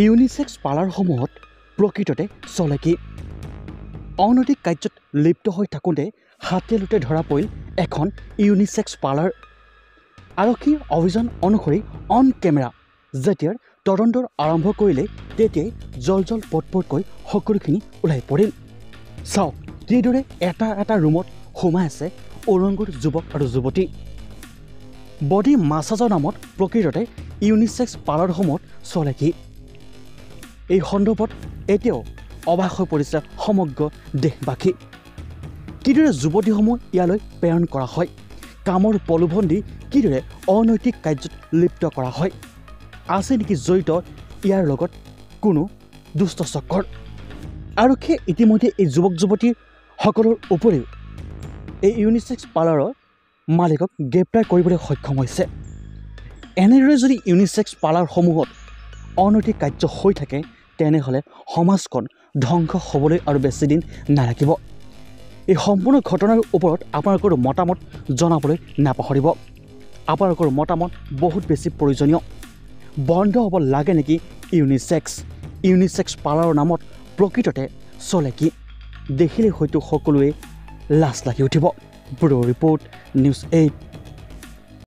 Unisex পাৰ্লাৰসমূহত প্ৰকৃততে চলে কি? অনৈতিক কাৰ্যত লিপ্ত হৈ থাকোঁতে হাতে লোতে ধৰা পৰিল এখন ইউনিচেক্স পাৰ্লাৰ। আৰক্ষীৰ অভিযান অনুসৰি অন কেমেৰা যেতিয়াৰ তদন্ত আৰম্ভ কৰিলে তেতিয়াই জল পটকৈ সকলোখিনি ওলাই পৰিল। চাওক কিদৰে এটা এটা ৰুমত সোমাই আছে উৰংগুৰ যুৱক আৰু যুৱতী। বডি মাছাজৰ নামত প্ৰকৃততে ইউনিচেক্স পাৰ্লাৰসমূহত চলে কি? এই সন্দৰ্ভত এতিয়াও অবাক হৈ পৰিছে সমগ্ৰ দেশবাসী। কিদৰে যুৱতীসমূহ ইয়ালৈ প্ৰেৰণ কৰা হয়, কামৰ প্ৰলোভন দি কিদৰে অনৈতিক কাৰ্যত লিপ্ত কৰা হয়, আছে নেকি জড়িত ইয়াৰ লগত কোনো দুষ্ট চক্ৰ? আৰক্ষীয়ে ইতিমধ্যে এই যুৱক যুৱতীসকলৰ উপৰিও এই ইউনিচেক্স পাৰ্লাৰৰ মালিকক গ্ৰেপ্তাৰ কৰিবলৈ সক্ষম হৈছে। এনেদৰে যদি ইউনিচেক্স পাৰ্লাৰসমূহত অনৈতিক কাৰ্য হৈ থাকে তেনেহ'লে সমাজখন ধ্বংস হ'বলৈ আৰু বেছিদিন নালাগিব। এই সম্পূৰ্ণ ঘটনাৰ ওপৰত আপোনালোকৰ মতামত জনাবলৈ নাপাহৰিব। আপোনালোকৰ মতামত বহুত বেছি প্ৰয়োজনীয়। বন্ধ হ'ব লাগে নেকি ইউনিচেক্স পাৰ্লাৰৰ নামত প্ৰকৃততে চলে কি? দেখিলে হয়তো সকলোৱে লাজ লাগি উঠিব। Bureau' report, news 8।